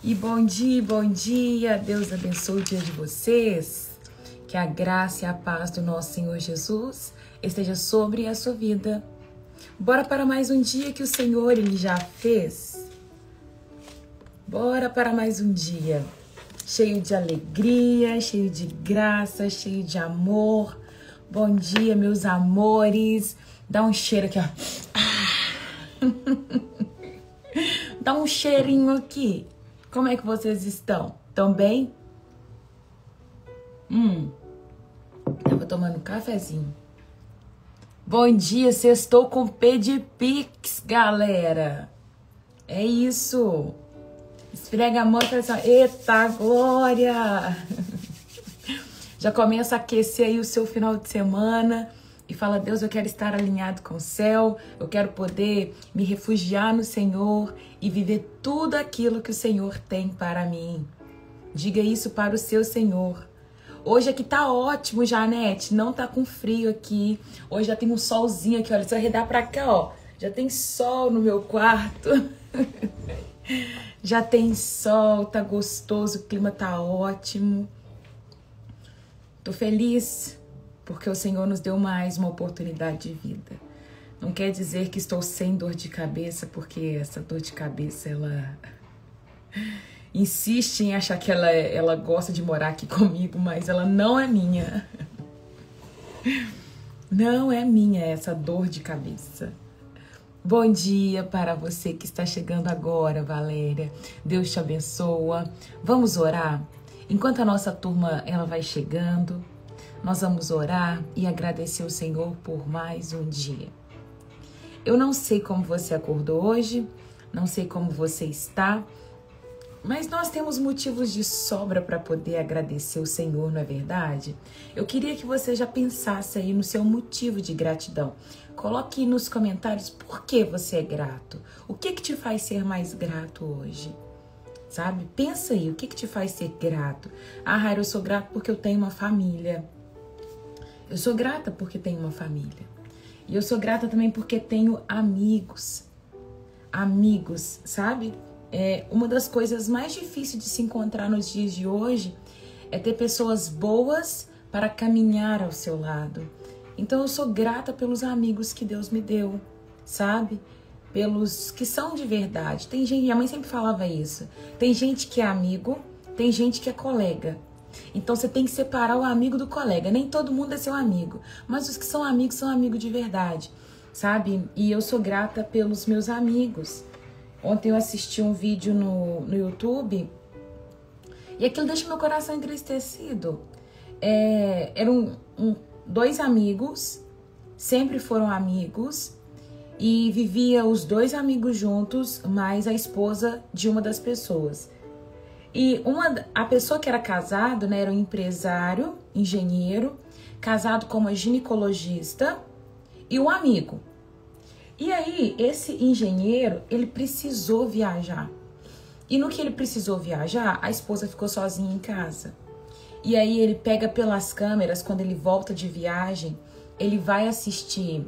E bom dia, Deus abençoe o dia de vocês, que a graça e a paz do nosso Senhor Jesus esteja sobre a sua vida. Bora para mais um dia que o Senhor Ele já fez. Bora para mais um dia, cheio de alegria, cheio de graça, cheio de amor. Bom dia, meus amores. Dá um cheiro aqui, ó. Dá um cheirinho aqui. Como é que vocês estão? Estão bem? Tava tomando um cafezinho. Bom dia, sextou com P de Pix, galera. É isso. Esfrega a mão e fala assim, eita glória. Já começa a aquecer aí o seu final de semana. E fala, Deus, eu quero estar alinhado com o céu, eu quero poder me refugiar no Senhor e viver tudo aquilo que o Senhor tem para mim. Diga isso para o seu Senhor. Hoje aqui tá ótimo, Janete, não tá com frio aqui. Hoje já tem um solzinho aqui, olha, se eu arredar pra cá, ó, já tem sol no meu quarto. Já tem sol, tá gostoso, o clima tá ótimo. Tô feliz. Porque o Senhor nos deu mais uma oportunidade de vida. Não quer dizer que estou sem dor de cabeça, porque essa dor de cabeça, ela insiste em achar que ela gosta de morar aqui comigo, mas ela não é minha. Não é minha essa dor de cabeça. Bom dia para você que está chegando agora, Valéria. Deus te abençoa. Vamos orar? Enquanto a nossa turma ela vai chegando, nós vamos orar e agradecer o Senhor por mais um dia. Eu não sei como você acordou hoje, não sei como você está, mas nós temos motivos de sobra para poder agradecer o Senhor, não é verdade? Eu queria que você já pensasse aí no seu motivo de gratidão. Coloque nos comentários por que você é grato. O que te faz ser mais grato hoje? Sabe? Pensa aí, o que te faz ser grato? Ah, Raira, eu sou grato porque eu tenho uma família. Eu sou grata porque tenho uma família. E eu sou grata também porque tenho amigos. Amigos, sabe? Uma das coisas mais difíceis de se encontrar nos dias de hoje é ter pessoas boas para caminhar ao seu lado. Então eu sou grata pelos amigos que Deus me deu, sabe? Pelos que são de verdade. Tem gente, minha mãe sempre falava isso. Tem gente que é amigo, tem gente que é colega. Então você tem que separar o amigo do colega. Nem todo mundo é seu amigo, mas os que são amigos de verdade, sabe? E eu sou grata pelos meus amigos. Ontem eu assisti um vídeo no YouTube e aquilo deixa meu coração entristecido. Eram dois amigos, sempre foram amigos e vivia os dois amigos juntos, mais a esposa de uma das pessoas. E a pessoa que era casado, né, era um empresário, engenheiro, casado com uma ginecologista e um amigo. E aí, esse engenheiro, ele precisou viajar. E no que ele precisou viajar, a esposa ficou sozinha em casa. E aí ele pega pelas câmeras, quando ele volta de viagem, ele vai assistir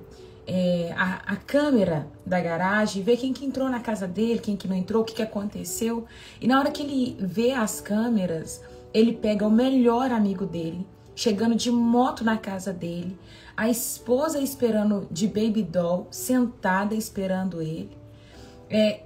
a câmera da garagem, ver quem que entrou na casa dele, quem que não entrou, o que que aconteceu. E na hora que ele vê as câmeras, ele pega o melhor amigo dele, chegando de moto na casa dele, a esposa esperando de baby doll, sentada esperando ele.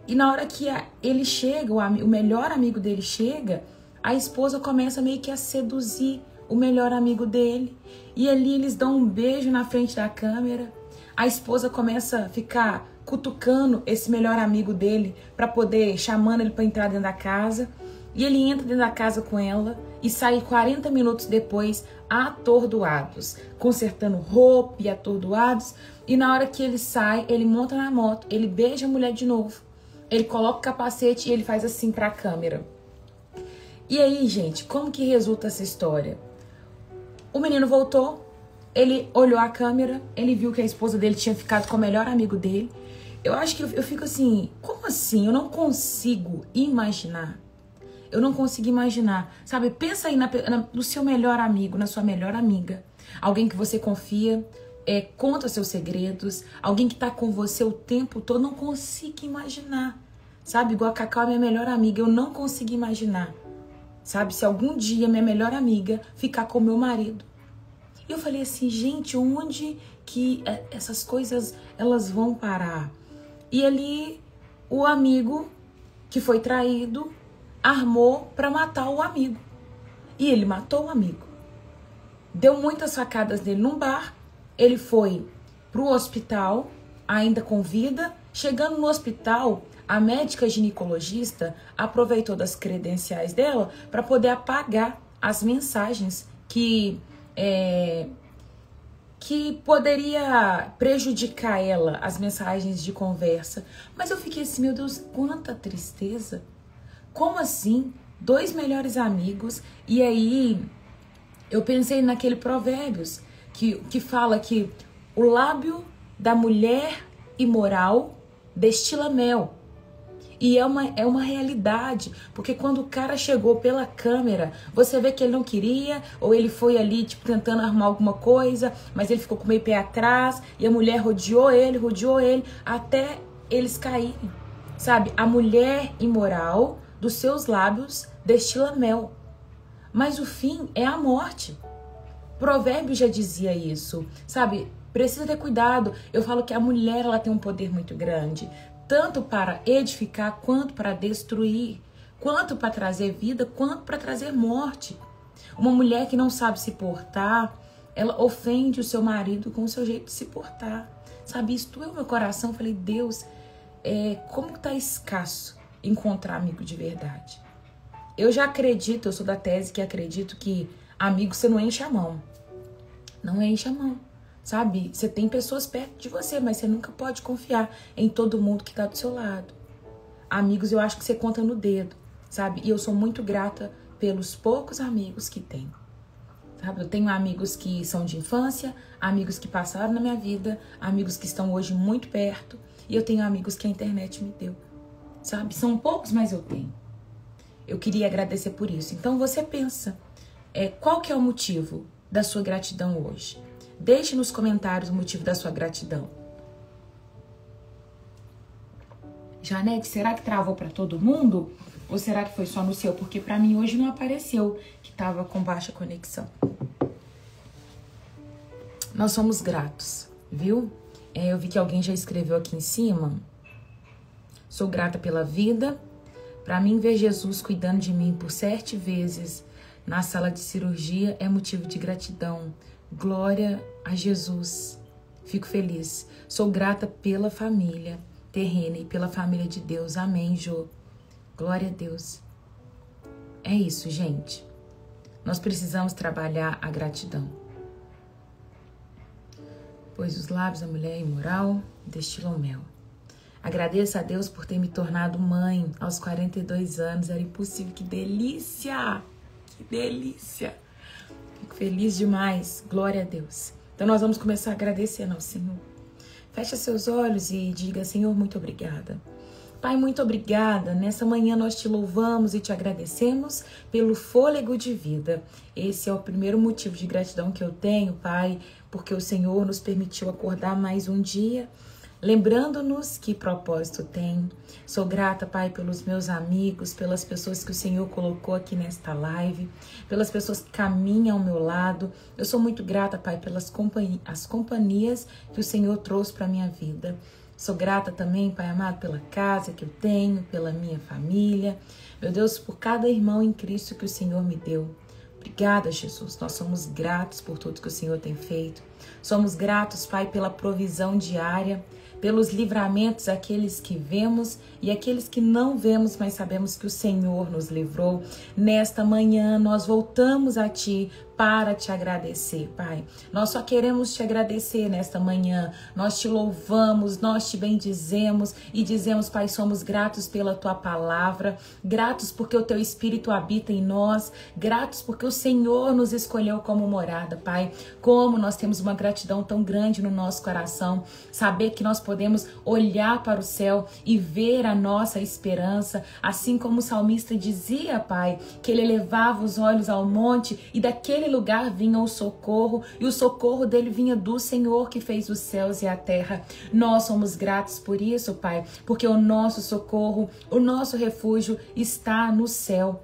E na hora que ele chega, o melhor amigo dele chega, a esposa começa meio que a seduzir o melhor amigo dele. E ali eles dão um beijo na frente da câmera. A esposa começa a ficar cutucando esse melhor amigo dele para poder, chamando ele para entrar dentro da casa. E ele entra dentro da casa com ela e sai 40 minutos depois atordoados, consertando roupa e atordoados. E na hora que ele sai, ele monta na moto, ele beija a mulher de novo. Ele coloca o capacete e ele faz assim para a câmera. E aí, gente, como que resulta essa história? O menino voltou. Ele olhou a câmera, ele viu que a esposa dele tinha ficado com o melhor amigo dele. Eu acho que eu fico assim, como assim? Eu não consigo imaginar. Eu não consigo imaginar. Sabe, pensa aí no seu melhor amigo, na sua melhor amiga. Alguém que você confia, conta seus segredos. Alguém que tá com você o tempo todo. Não consigo imaginar. Sabe, igual a Cacau é minha melhor amiga, eu não consigo imaginar, sabe, se algum dia minha melhor amiga ficar com meu marido. E eu falei assim, gente, onde que essas coisas elas vão parar? E ali o amigo que foi traído armou para matar o amigo. E ele matou o amigo. Deu muitas facadas nele num bar. Ele foi pro hospital, ainda com vida. Chegando no hospital, a médica ginecologista aproveitou das credenciais dela para poder apagar as mensagens que poderia prejudicar ela, as mensagens de conversa. Mas eu fiquei assim, meu Deus, quanta tristeza. Como assim? 2 melhores amigos. E aí eu pensei naquele Provérbios que fala que o lábio da mulher imoral destila mel. E é uma realidade, porque quando o cara chegou pela câmera, você vê que ele não queria, ou ele foi ali, tipo, tentando arrumar alguma coisa, mas ele ficou com meio pé atrás, e a mulher rodeou ele, até eles caírem, sabe? A mulher imoral dos seus lábios destila mel, mas o fim é a morte. Provérbio já dizia isso, sabe? Precisa ter cuidado. Eu falo que a mulher, ela tem um poder muito grande, tanto para edificar, quanto para destruir, quanto para trazer vida, quanto para trazer morte. Uma mulher que não sabe se portar, ela ofende o seu marido com o seu jeito de se portar. Sabe, isso doeu meu coração. Eu falei, Deus, como tá escasso encontrar amigo de verdade. Eu já acredito, eu sou da tese que acredito que amigo você não enche a mão. Não enche a mão. Sabe, você tem pessoas perto de você, mas você nunca pode confiar em todo mundo que tá do seu lado. Amigos, eu acho que você conta no dedo, sabe? E eu sou muito grata pelos poucos amigos que tenho. Sabe? Eu tenho amigos que são de infância, amigos que passaram na minha vida, amigos que estão hoje muito perto, e eu tenho amigos que a internet me deu. Sabe? São poucos, mas eu tenho. Eu queria agradecer por isso. Então você pensa, qual que é o motivo da sua gratidão hoje? Deixe nos comentários o motivo da sua gratidão. Janete, será que travou para todo mundo? Ou será que foi só no seu? Porque para mim hoje não apareceu que estava com baixa conexão. Nós somos gratos, viu? Eu vi que alguém já escreveu aqui em cima. Sou grata pela vida. Para mim, ver Jesus cuidando de mim por 7 vezes na sala de cirurgia é motivo de gratidão. Glória a Jesus. Fico feliz. Sou grata pela família terrena e pela família de Deus. Amém, Jô. Glória a Deus. É isso, gente. Nós precisamos trabalhar a gratidão. Pois os lábios da mulher imoral destilam mel. Agradeço a Deus por ter me tornado mãe aos 42 anos. Era impossível. Que delícia! Que delícia! Fico feliz demais. Glória a Deus. Então nós vamos começar agradecendo ao Senhor. Feche seus olhos e diga, Senhor, muito obrigada. Pai, muito obrigada. Nessa manhã nós te louvamos e te agradecemos pelo fôlego de vida. Esse é o primeiro motivo de gratidão que eu tenho, Pai, porque o Senhor nos permitiu acordar mais um dia, lembrando-nos que propósito tem. Sou grata, Pai, pelos meus amigos, pelas pessoas que o Senhor colocou aqui nesta live, pelas pessoas que caminham ao meu lado. Eu sou muito grata, Pai, pelas companhias que o Senhor trouxe para a minha vida. Sou grata também, Pai amado, pela casa que eu tenho, pela minha família. Meu Deus, por cada irmão em Cristo que o Senhor me deu. Obrigada, Jesus. Nós somos gratos por tudo que o Senhor tem feito. Somos gratos, Pai, pela provisão diária, pelos livramentos, aqueles que vemos e aqueles que não vemos, mas sabemos que o Senhor nos livrou. Nesta manhã, nós voltamos a Ti para te agradecer, Pai. Nós só queremos te agradecer nesta manhã. Nós te louvamos, nós te bendizemos e dizemos, Pai, somos gratos pela Tua palavra, gratos porque o Teu Espírito habita em nós, gratos porque o Senhor nos escolheu como morada, Pai. Como nós temos uma gratidão tão grande no nosso coração, saber que nós podemos olhar para o céu e ver a nossa esperança, assim como o salmista dizia, Pai, que ele elevava os olhos ao monte e daquele daquele lugar vinha o socorro, e o socorro dele vinha do Senhor que fez os céus e a terra. Nós somos gratos por isso, Pai, porque o nosso socorro, o nosso refúgio está no céu.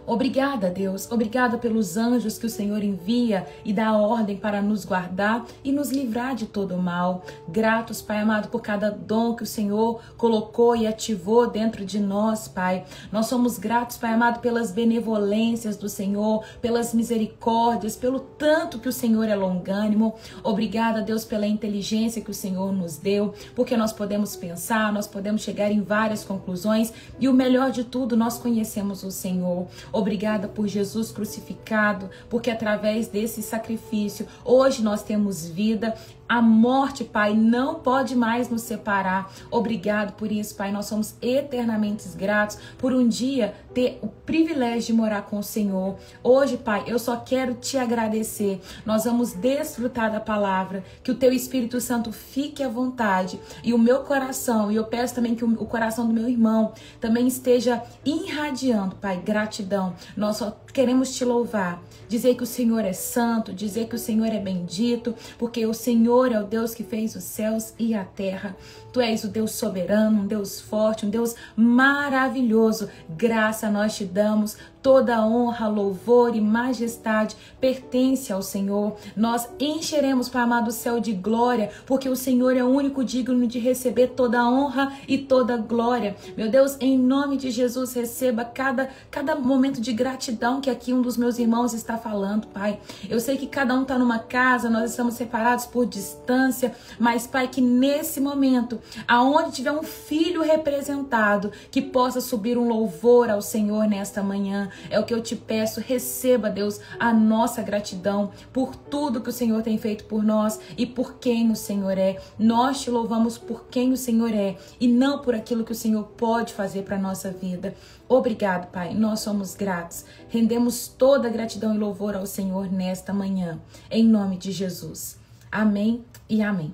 Obrigada, Deus. Obrigada pelos anjos que o Senhor envia e dá ordem para nos guardar e nos livrar de todo o mal. Gratos, Pai amado, por cada dom que o Senhor colocou e ativou dentro de nós, Pai. Nós somos gratos, Pai amado, pelas benevolências do Senhor, pelas misericórdias, pelo tanto que o Senhor é longânimo. Obrigada, Deus, pela inteligência que o Senhor nos deu, porque nós podemos pensar, nós podemos chegar em várias conclusões e o melhor de tudo, nós conhecemos o Senhor. Obrigada por Jesus crucificado, porque através desse sacrifício, hoje nós temos vida. A morte, Pai, não pode mais nos separar. Obrigado por isso, Pai. Nós somos eternamente gratos por um dia ter o privilégio de morar com o Senhor. Hoje, Pai, eu só quero te agradecer. Nós vamos desfrutar da palavra, que o Teu Espírito Santo fique à vontade. E o meu coração, e eu peço também que o coração do meu irmão também esteja irradiando, Pai, gratidão. Nós só queremos te louvar, dizer que o Senhor é santo, dizer que o Senhor é bendito, porque o Senhor é o Deus que fez os céus e a terra. Tu és o Deus soberano, um Deus forte, um Deus maravilhoso. Graça nós te damos, toda honra, louvor e majestade pertence ao Senhor. Nós encheremos, Pai amado, o céu de glória, porque o Senhor é o único digno de receber toda honra e toda glória. Meu Deus, em nome de Jesus, receba cada momento de gratidão que aqui um dos meus irmãos está falando, Pai. Eu sei que cada um está numa casa, nós estamos separados por distância, mas, Pai, que nesse momento, aonde tiver um filho representado, que possa subir um louvor ao Senhor nesta manhã. É o que eu te peço. Receba, Deus, a nossa gratidão por tudo que o Senhor tem feito por nós e por quem o Senhor é. Nós te louvamos por quem o Senhor é e não por aquilo que o Senhor pode fazer para a nossa vida. Obrigado, Pai. Nós somos gratos. Rendemos toda a gratidão e louvor ao Senhor nesta manhã. Em nome de Jesus. Amém e amém.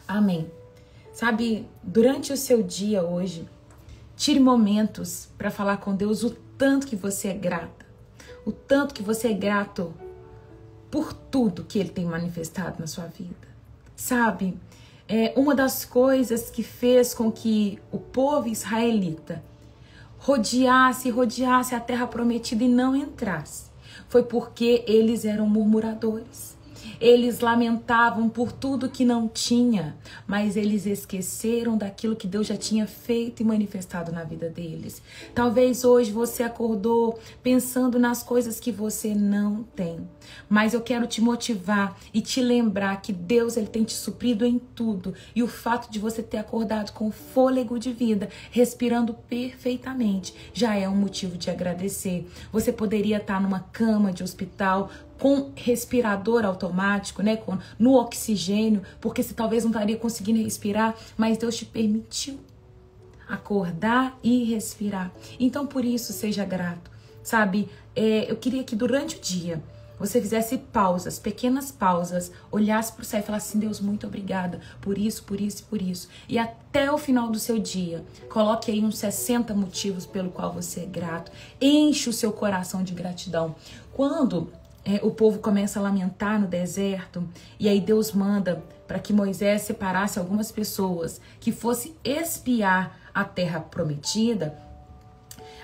Amém. Sabe, durante o seu dia hoje, tire momentos para falar com Deus o tanto que você é grata, o tanto que você é grato por tudo que Ele tem manifestado na sua vida. Sabe, uma das coisas que fez com que o povo israelita rodeasse a terra prometida e não entrasse, foi porque eles eram murmuradores. Eles lamentavam por tudo que não tinha, mas eles esqueceram daquilo que Deus já tinha feito e manifestado na vida deles. Talvez hoje você acordou pensando nas coisas que você não tem, mas eu quero te motivar e te lembrar que Deus, Ele tem te suprido em tudo, e o fato de você ter acordado com fôlego de vida, respirando perfeitamente, já é um motivo de agradecer. Você poderia estar numa cama de hospital, com respirador automático, né, no oxigênio, porque você talvez não estaria conseguindo respirar, mas Deus te permitiu acordar e respirar. Então, por isso, seja grato, sabe? Eu queria que durante o dia você fizesse pausas, pequenas pausas, olhasse para o céu e falasse assim: Deus, muito obrigada por isso, por isso e por isso. E até o final do seu dia, coloque aí uns 60 motivos pelo qual você é grato. Enche o seu coração de gratidão. Quando o povo começa a lamentar no deserto, e aí Deus manda para que Moisés separasse algumas pessoas que fosse espiar a terra prometida.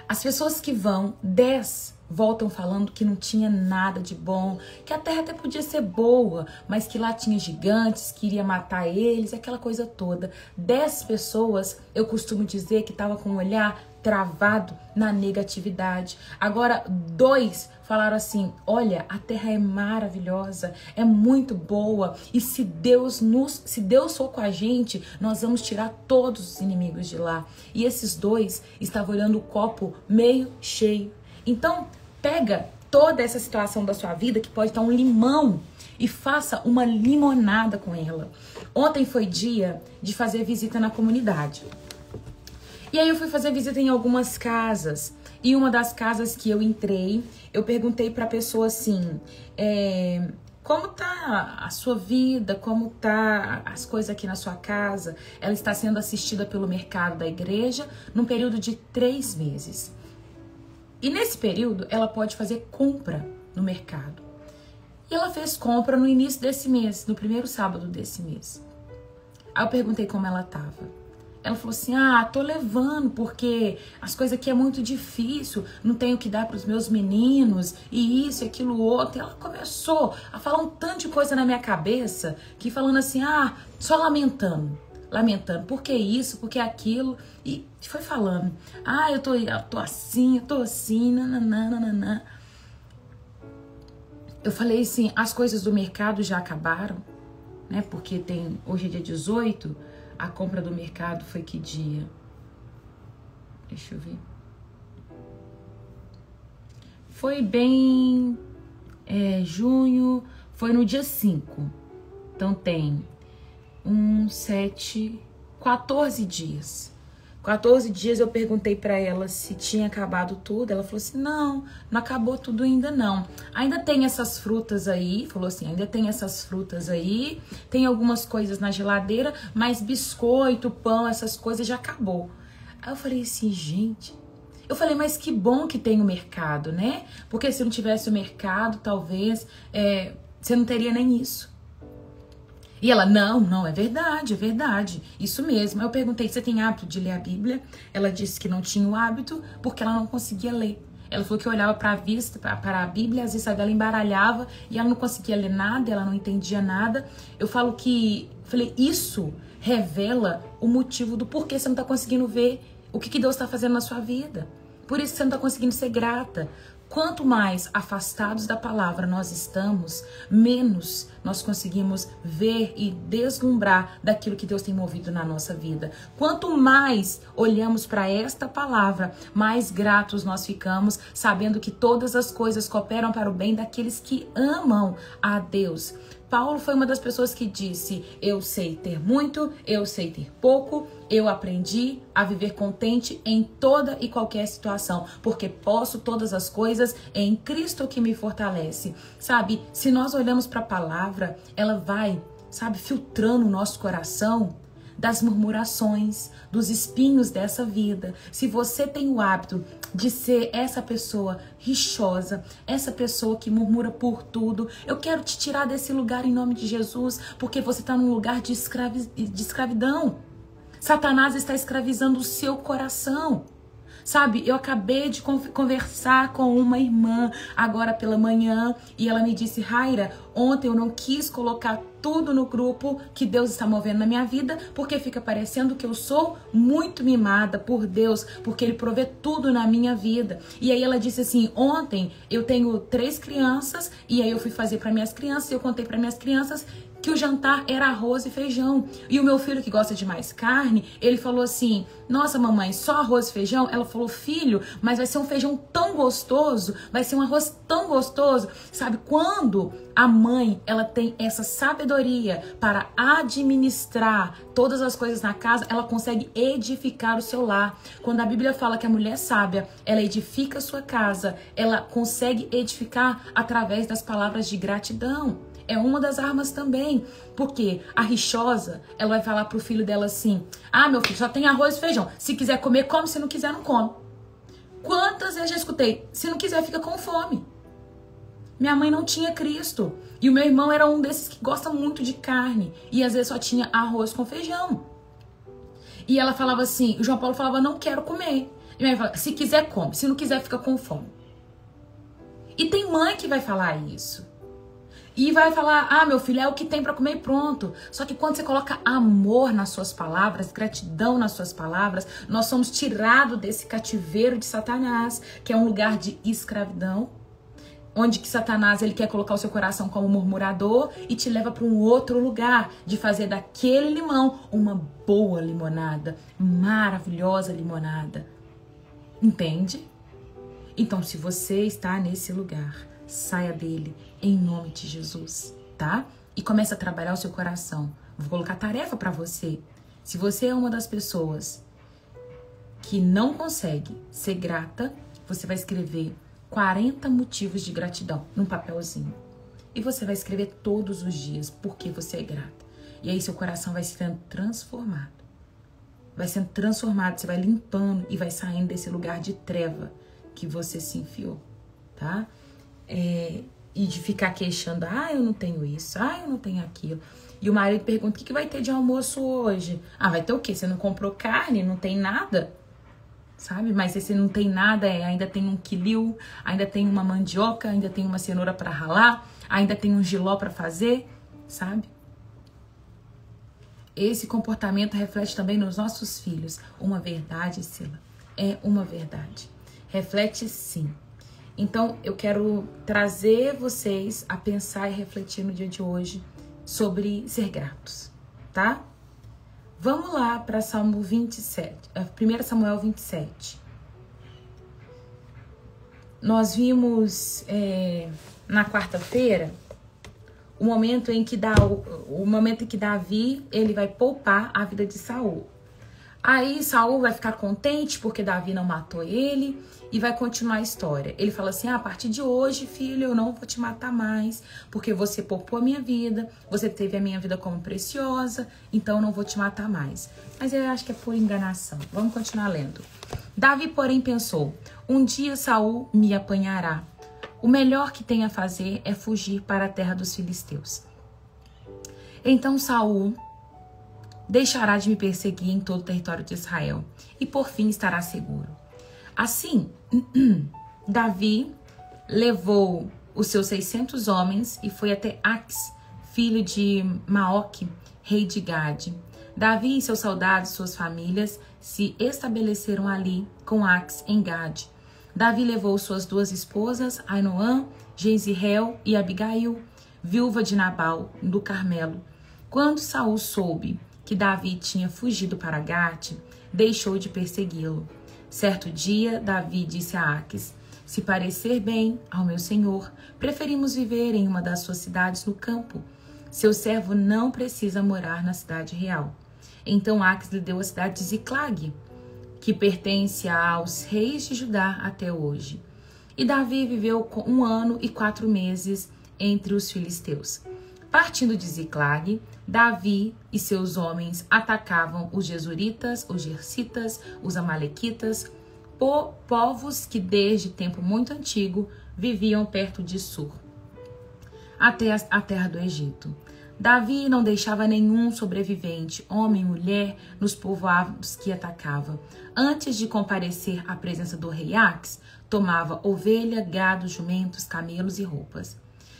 As pessoas que vão, 10 voltam falando que não tinha nada de bom, que a terra até podia ser boa, mas que lá tinha gigantes, que iria matar eles, aquela coisa toda. 10 pessoas, eu costumo dizer, que estavam com o olhar travado na negatividade. Agora, 2 falaram assim: olha, a terra é maravilhosa, é muito boa, e se Deus for com a gente, nós vamos tirar todos os inimigos de lá. E esses 2 estavam olhando o copo meio cheio. Então, pega toda essa situação da sua vida, que pode estar um limão, e faça uma limonada com ela. Ontem foi dia de fazer visita na comunidade. E aí eu fui fazer visita em algumas casas. E uma das casas que eu entrei, eu perguntei pra pessoa assim: como tá a sua vida? Como tá as coisas aqui na sua casa? Ela está sendo assistida pelo mercado da igreja num período de 3 meses. E nesse período, ela pode fazer compra no mercado. E ela fez compra no início desse mês, no primeiro sábado desse mês. Aí eu perguntei como ela tava. Ela falou assim, tô levando porque as coisas aqui é muito difícil, não tenho o que dar para os meus meninos, e isso, e aquilo, outro. E ela começou a falar um tanto de coisa na minha cabeça, que falando assim, só lamentando, por que isso, por que aquilo, e foi falando, eu tô assim, nananana. Eu falei assim, as coisas do mercado já acabaram, né, porque hoje é dia 18, a compra do mercado foi que dia? Deixa eu ver. Foi bem... junho... Foi no dia 5. Então tem 14 dias. 14 dias eu perguntei pra ela se tinha acabado tudo. Ela falou assim, não acabou tudo ainda não. Ainda tem essas frutas aí, falou assim, ainda tem essas frutas aí, tem algumas coisas na geladeira, mas biscoito, pão, essas coisas já acabou. Aí eu falei assim, gente... Eu falei, mas que bom que tem o mercado, né? Porque se não tivesse o mercado, talvez você não teria nem isso. E ela, não, é verdade, isso mesmo. Aí eu perguntei, você tem hábito de ler a Bíblia? Ela disse que não tinha o hábito porque ela não conseguia ler. Ela falou que olhava para a Bíblia, às vezes ela embaralhava e ela não conseguia ler nada, ela não entendia nada. Eu falei, isso revela o motivo do porquê você não está conseguindo ver o que Deus está fazendo na sua vida. Por isso que você não está conseguindo ser grata. Quanto mais afastados da palavra nós estamos, menos nós conseguimos ver e deslumbrar daquilo que Deus tem movido na nossa vida. Quanto mais olhamos para esta palavra, mais gratos nós ficamos, sabendo que todas as coisas cooperam para o bem daqueles que amam a Deus. Paulo foi uma das pessoas que disse, eu sei ter muito, eu sei ter pouco, eu aprendi a viver contente em toda e qualquer situação, porque posso todas as coisas em Cristo que me fortalece. Sabe, se nós olhamos para a palavra, ela vai, filtrando o nosso coração das murmurações, dos espinhos dessa vida. Se você tem o hábito de ser essa pessoa rixosa, essa pessoa que murmura por tudo, eu quero te tirar desse lugar em nome de Jesus, porque você está num lugar de escravidão. Satanás está escravizando o seu coração. Sabe, eu acabei de conversar com uma irmã agora pela manhã e ela me disse, Raira, ontem eu não quis colocar tudo no grupo que Deus está movendo na minha vida, porque fica parecendo que eu sou muito mimada por Deus, porque Ele provê tudo na minha vida. E aí ela disse assim, ontem eu tenho 3 crianças e aí eu fui fazer para minhas crianças e eu contei para minhas crianças que o jantar era arroz e feijão. E o meu filho, que gosta de mais carne, ele falou assim, nossa mamãe, só arroz e feijão? Ela falou, filho, mas vai ser um feijão tão gostoso, vai ser um arroz tão gostoso. Sabe, quando a mãe, ela tem essa sabedoria para administrar todas as coisas na casa, ela consegue edificar o seu lar. Quando a Bíblia fala que a mulher sábia, ela edifica a sua casa, ela consegue edificar através das palavras de gratidão. É uma das armas também, porque a rixosa, ela vai falar pro filho dela assim, meu filho, só tem arroz e feijão, se quiser comer, come, se não quiser, não come. Quantas vezes eu já escutei, se não quiser, fica com fome. Minha mãe não tinha Cristo, e o meu irmão era um desses que gosta muito de carne, e às vezes só tinha arroz com feijão. E ela falava assim, o João Paulo falava, não quero comer. E minha mãe falava, se quiser, come, se não quiser, fica com fome. E tem mãe que vai falar isso. E vai falar, meu filho, é o que tem para comer e pronto. Só que quando você coloca amor nas suas palavras, gratidão nas suas palavras, nós somos tirados desse cativeiro de Satanás, que é um lugar de escravidão, onde que Satanás ele quer colocar o seu coração como murmurador e te leva para um outro lugar, de fazer daquele limão uma boa limonada, maravilhosa limonada. Entende? Então, se você está nesse lugar, saia dele em nome de Jesus, tá? E comece a trabalhar o seu coração. Vou colocar tarefa para você. Se você é uma das pessoas que não consegue ser grata, você vai escrever 40 motivos de gratidão num papelzinho. E você vai escrever todos os dias porque você é grata. E aí seu coração vai sendo transformado. Vai sendo transformado, você vai limpando e vai saindo desse lugar de treva que você se enfiou, tá? e de ficar queixando, eu não tenho isso, eu não tenho aquilo. E o marido pergunta, o que vai ter de almoço hoje? Vai ter o quê? Você não comprou carne? Não tem nada? Sabe? Mas se não tem nada, ainda tem um quilil, ainda tem uma mandioca, ainda tem uma cenoura para ralar, ainda tem um jiló para fazer, sabe? Esse comportamento reflete também nos nossos filhos. Uma verdade, Sila, é uma verdade. Reflete sim. Então, eu quero trazer vocês a pensar e refletir no dia de hoje sobre ser gratos, tá? Vamos lá para Salmo 27, 1 Samuel 27. Nós vimos na quarta-feira o momento em que Davi ele vai poupar a vida de Saul. Aí Saul vai ficar contente porque Davi não matou ele e vai continuar a história. Ele fala assim, a partir de hoje, filho, eu não vou te matar mais, porque você poupou a minha vida, você teve a minha vida como preciosa, então eu não vou te matar mais. Mas eu acho que é por enganação. Vamos continuar lendo. Davi, porém, pensou, um dia Saul me apanhará. O melhor que tem a fazer é fugir para a terra dos filisteus. Então Saul deixará de me perseguir em todo o território de Israel e por fim estará seguro. Assim, Davi levou os seus 600 homens e foi até Aques, filho de Maoque, rei de Gade. Davi e seus soldados, suas famílias, se estabeleceram ali com Aques em Gade. Davi levou suas 2 esposas, Ainoã, Jezreel e Abigail, viúva de Nabal, do Carmelo. Quando Saul soube que Davi tinha fugido para Gate, deixou de persegui-lo. Certo dia, Davi disse a Aques, se parecer bem ao meu senhor, preferimos viver em uma das suas cidades no campo. Seu servo não precisa morar na cidade real. Então Aques lhe deu a cidade de Ziclag, que pertence aos reis de Judá até hoje. E Davi viveu 1 ano e 4 meses entre os filisteus. Partindo de Ziclag, Davi e seus homens atacavam os Gesuritas, os Gersitas, os Amalequitas, povos que desde tempo muito antigo viviam perto de Sur, até a terra do Egito. Davi não deixava nenhum sobrevivente, homem, mulher, nos povoados que atacava. Antes de comparecer à presença do rei Aques, tomava ovelha, gado, jumentos, camelos e roupas.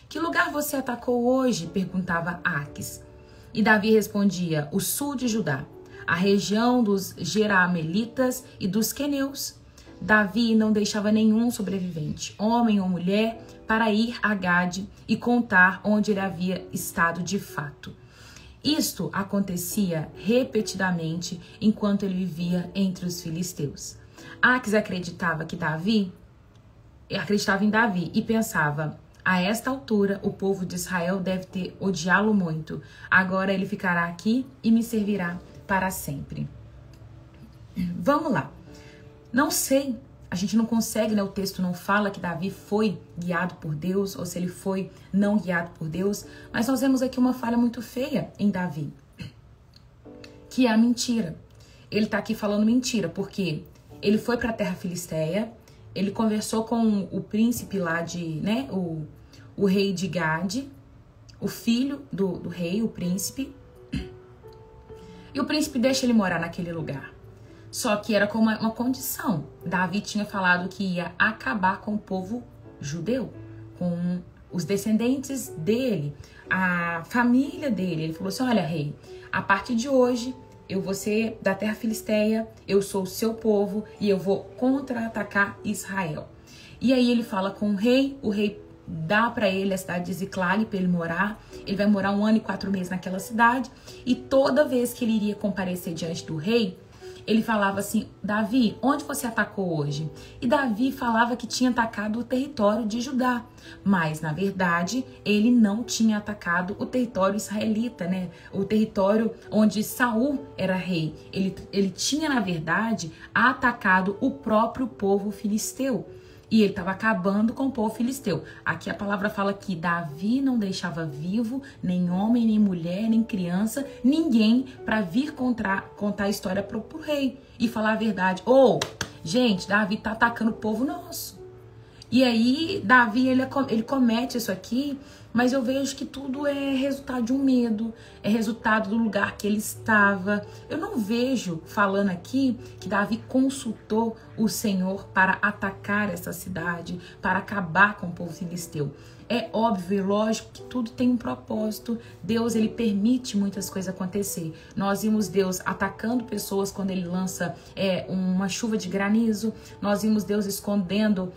Que lugar você atacou hoje? Perguntava Aques. E Davi respondia, o sul de Judá, a região dos Jeraamelitas e dos Queneus. Davi não deixava nenhum sobrevivente, homem ou mulher, para ir a Gade e contar onde ele havia estado de fato. Isto acontecia repetidamente enquanto ele vivia entre os filisteus. Aques acreditava em Davi e pensava, a esta altura o povo de Israel deve ter odiá-lo muito. Agora ele ficará aqui e me servirá para sempre. Vamos lá. Não sei, a gente não consegue, né? O texto não fala que Davi foi guiado por Deus ou se ele foi não guiado por Deus, mas nós vemos aqui uma falha muito feia em Davi, que é a mentira. Ele tá aqui falando mentira, porque ele foi para a terra filisteia, ele conversou com o príncipe lá de, né, o rei de Gade, o filho do rei, o príncipe, e o príncipe deixa ele morar naquele lugar. Só que era com uma condição. Davi tinha falado que ia acabar com o povo judeu, com os descendentes dele, a família dele. Ele falou assim, olha rei, a partir de hoje eu vou ser da terra filisteia, eu sou o seu povo e eu vou contra-atacar Israel. E aí ele fala com o rei dá para ele a cidade de Ziclag para ele morar. Ele vai morar 1 ano e 4 meses naquela cidade e toda vez que ele iria comparecer diante do rei, ele falava assim, Davi, onde você atacou hoje? E Davi falava que tinha atacado o território de Judá. Mas, na verdade, ele não tinha atacado o território israelita, né? O território onde Saul era rei. Ele tinha, na verdade, atacado o próprio povo filisteu. E ele estava acabando com o povo filisteu. Aqui a palavra fala que Davi não deixava vivo nem homem, nem mulher, nem criança, ninguém para vir contar a história pro rei e falar a verdade. Gente, Davi tá atacando o povo nosso. E aí, Davi, ele comete isso aqui, mas eu vejo que tudo é resultado de um medo, é resultado do lugar que ele estava. Eu não vejo, falando aqui, que Davi consultou o Senhor para atacar essa cidade, para acabar com o povo filisteu. É óbvio e lógico que tudo tem um propósito. Deus, ele permite muitas coisas acontecer. Nós vimos Deus atacando pessoas quando ele lança uma chuva de granizo. Nós vimos Deus escondendo,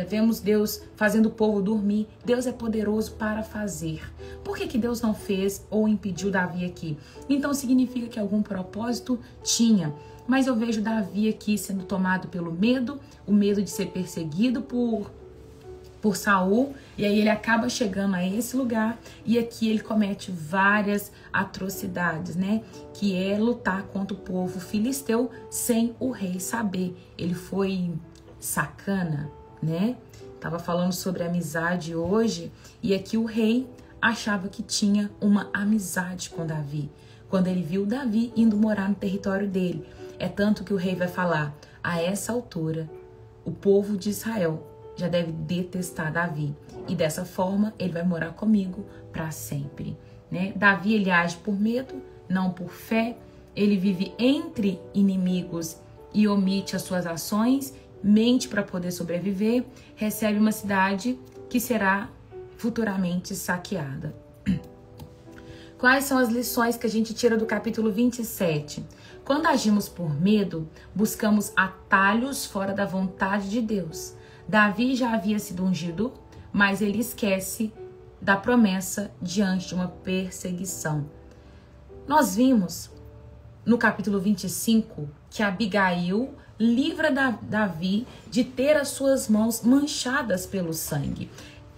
vemos Deus fazendo o povo dormir. Deus é poderoso para fazer. Por que Deus não fez ou impediu Davi aqui? Então significa que algum propósito tinha. Mas eu vejo Davi aqui sendo tomado pelo medo, o medo de ser perseguido por Saul, e aí ele acaba chegando a esse lugar, e aqui ele comete várias atrocidades, né? Que é lutar contra o povo filisteu sem o rei saber. Ele foi sacana, né? Tava falando sobre amizade hoje, e aqui o rei achava que tinha uma amizade com Davi, quando ele viu Davi indo morar no território dele. É tanto que o rei vai falar: a essa altura, o povo de Israel já deve detestar Davi, e dessa forma ele vai morar comigo para sempre, né? Davi, ele age por medo, não por fé. Ele vive entre inimigos e omite as suas ações, mente para poder sobreviver, recebe uma cidade que será futuramente saqueada. Quais são as lições que a gente tira do capítulo 27? Quando agimos por medo, buscamos atalhos fora da vontade de Deus. Davi já havia sido ungido, mas ele esquece da promessa diante de uma perseguição. Nós vimos no capítulo 25 que Abigail livra Davi de ter as suas mãos manchadas pelo sangue.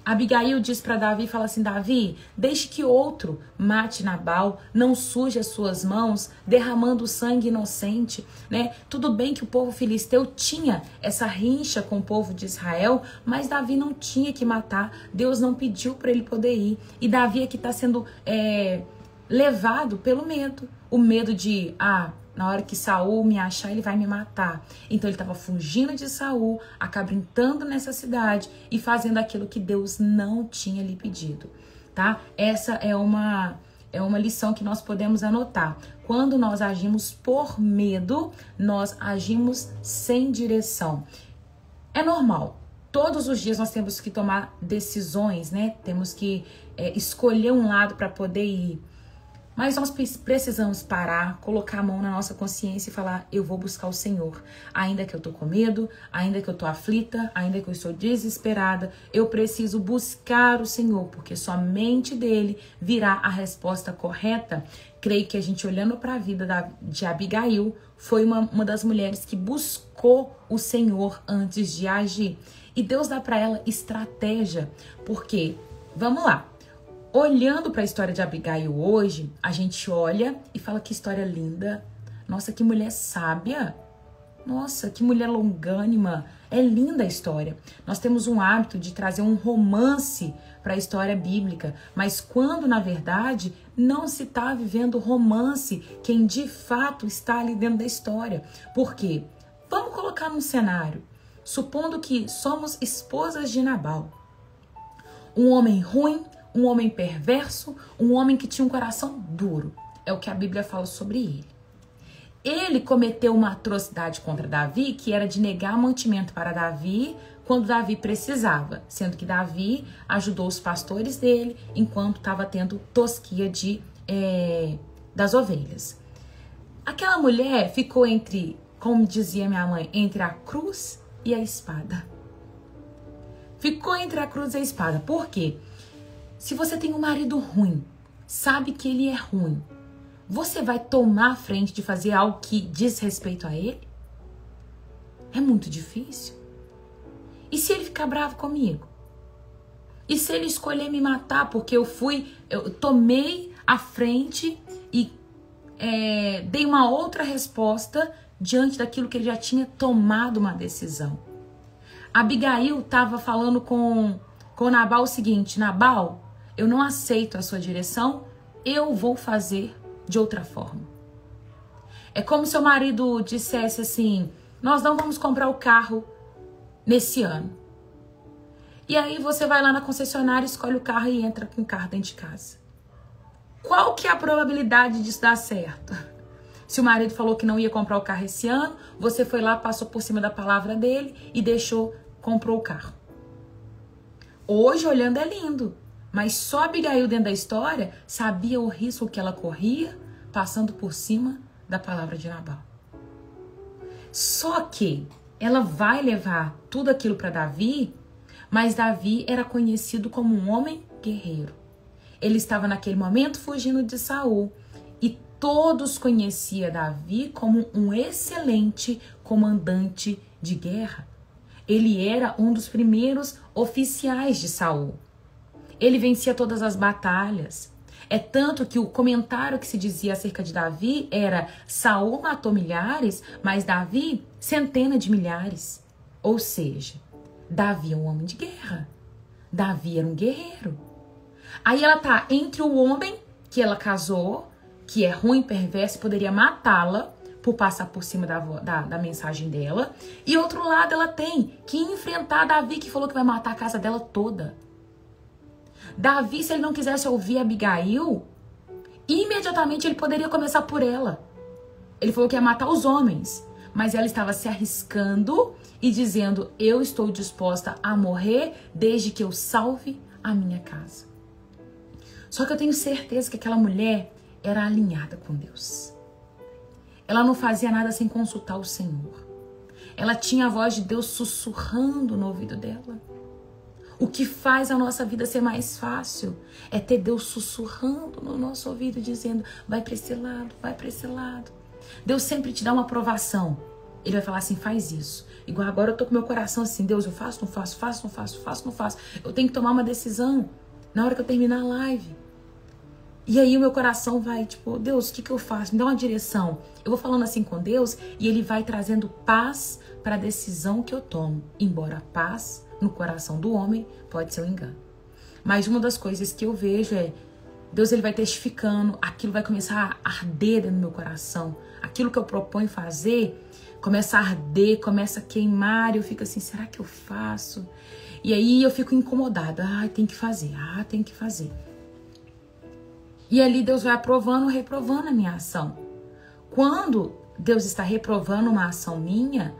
Abigail diz para Davi, fala assim: Davi, deixe que outro mate Nabal, não suje as suas mãos, derramando sangue inocente, né? Tudo bem que o povo filisteu tinha essa rincha com o povo de Israel, mas Davi não tinha que matar, Deus não pediu para ele poder ir. E Davi aqui está sendo levado pelo medo, o medo de, na hora que Saul me achar, ele vai me matar. Então ele estava fugindo de Saul, acaba entrando nessa cidade e fazendo aquilo que Deus não tinha lhe pedido, tá? Essa é uma lição que nós podemos anotar. Quando nós agimos por medo, nós agimos sem direção. É normal. Todos os dias nós temos que tomar decisões, né? Temos que escolher um lado para poder ir. Mas nós precisamos parar, colocar a mão na nossa consciência e falar: eu vou buscar o Senhor. Ainda que eu tô com medo, ainda que eu tô aflita, ainda que eu estou desesperada, eu preciso buscar o Senhor, porque somente dele virá a resposta correta. Creio que a gente, olhando para a vida de Abigail, foi uma das mulheres que buscou o Senhor antes de agir. E Deus dá para ela estratégia, porque, vamos lá, olhando para a história de Abigail hoje, a gente olha e fala: que história linda. Nossa, que mulher sábia. Nossa, que mulher longânima. É linda a história. Nós temos um hábito de trazer um romance para a história bíblica, mas quando, na verdade, não se está vivendo romance, quem de fato está ali dentro da história. Por quê? Vamos colocar num cenário. Supondo que somos esposas de Nabal. Um homem ruim, um homem perverso, um homem que tinha um coração duro. É o que a Bíblia fala sobre ele. Ele cometeu uma atrocidade contra Davi, que era de negar mantimento para Davi quando Davi precisava, sendo que Davi ajudou os pastores dele enquanto estava tendo tosquia das ovelhas. Aquela mulher ficou entre, como dizia minha mãe, entre a cruz e a espada. Ficou entre a cruz e a espada. Por quê? Se você tem um marido ruim, sabe que ele é ruim, você vai tomar a frente de fazer algo que diz respeito a ele? É muito difícil. E se ele ficar bravo comigo? E se ele escolher me matar porque eu tomei a frente e dei uma outra resposta diante daquilo que ele já tinha tomado uma decisão? Abigail estava falando com Nabal o seguinte: Nabal, eu não aceito a sua direção, eu vou fazer de outra forma. É como se o marido dissesse assim: nós não vamos comprar o carro nesse ano. E aí você vai lá na concessionária, escolhe o carro e entra com o carro dentro de casa. Qual que é a probabilidade disso dar certo? Se o marido falou que não ia comprar o carro esse ano, você foi lá, passou por cima da palavra dele e comprou o carro. Hoje, olhando, é lindo. Mas só Abigail dentro da história sabia o risco que ela corria passando por cima da palavra de Nabal. Só que ela vai levar tudo aquilo para Davi, mas Davi era conhecido como um homem guerreiro. Ele estava naquele momento fugindo de Saul e todos conheciam Davi como um excelente comandante de guerra. Ele era um dos primeiros oficiais de Saul. Ele vencia todas as batalhas. É tanto que o comentário que se dizia acerca de Davi era: Saul matou milhares, mas Davi centenas de milhares. Ou seja, Davi é um homem de guerra. Davi era um guerreiro. Aí ela tá entre o homem que ela casou, que é ruim, perverso, poderia matá-la por passar por cima da mensagem dela. E outro lado ela tem que enfrentar Davi, que falou que vai matar a casa dela toda. Davi, se ele não quisesse ouvir Abigail, imediatamente ele poderia começar por ela. Ele falou que ia matar os homens, mas ela estava se arriscando e dizendo: eu estou disposta a morrer desde que eu salve a minha casa. Só que eu tenho certeza que aquela mulher era alinhada com Deus. Ela não fazia nada sem consultar o Senhor. Ela tinha a voz de Deus sussurrando no ouvido dela. O que faz a nossa vida ser mais fácil é ter Deus sussurrando no nosso ouvido, dizendo: vai para esse lado, vai para esse lado. Deus sempre te dá uma aprovação. Ele vai falar assim: faz isso. Igual agora eu tô com meu coração assim: Deus, eu faço, não faço, faço, não faço, faço, não faço. Eu tenho que tomar uma decisão na hora que eu terminar a live. E aí o meu coração vai, tipo, Deus, o que eu faço? Me dá uma direção. Eu vou falando assim com Deus e Ele vai trazendo paz para a decisão que eu tomo. Embora a paz no coração do homem pode ser um engano. Mas uma das coisas que eu vejo é Deus, Ele vai testificando, aquilo vai começar a arder dentro do meu coração. Aquilo que eu proponho fazer começa a arder, começa a queimar. E eu fico assim: será que eu faço? E aí eu fico incomodada. Tem que fazer. Tem que fazer. E ali Deus vai aprovando ou reprovando a minha ação. Quando Deus está reprovando uma ação minha,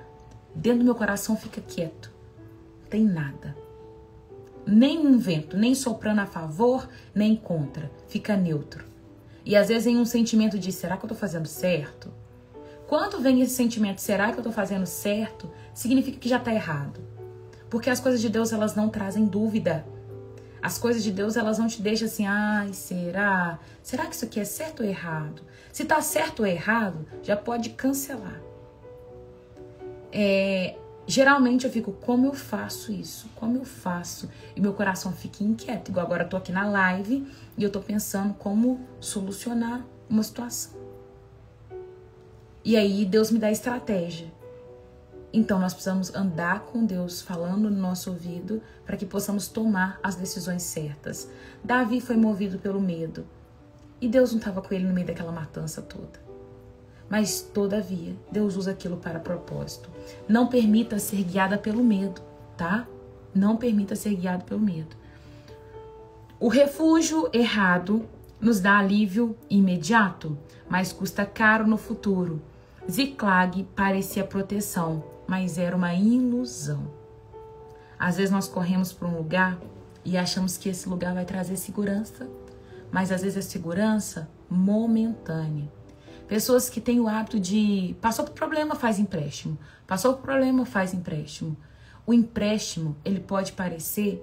dentro do meu coração fica quieto. Não tem nada. Nem um vento, nem soprando a favor, nem contra. Fica neutro. E às vezes vem um sentimento de: será que eu estou fazendo certo? Quando vem esse sentimento, será que eu estou fazendo certo? Significa que já está errado. Porque as coisas de Deus, elas não trazem dúvida. As coisas de Deus, elas não te deixam assim: será? Será que isso aqui é certo ou errado? Se tá certo ou errado, já pode cancelar. Geralmente eu fico: como eu faço isso? Como eu faço? E meu coração fica inquieto. Igual agora eu tô aqui na live e eu tô pensando como solucionar uma situação. E aí Deus me dá estratégia. Então nós precisamos andar com Deus, falando no nosso ouvido, para que possamos tomar as decisões certas. Davi foi movido pelo medo. E Deus não estava com ele no meio daquela matança toda. Mas, todavia, Deus usa aquilo para propósito. Não permita ser guiada pelo medo, tá? Não permita ser guiado pelo medo. O refúgio errado nos dá alívio imediato, mas custa caro no futuro. Ziclag parecia proteção, mas era uma ilusão. Às vezes nós corremos para um lugar e achamos que esse lugar vai trazer segurança, mas às vezes é segurança momentânea. Pessoas que têm o hábito de passou por problema, faz empréstimo. Passou por problema, faz empréstimo. O empréstimo, ele pode parecer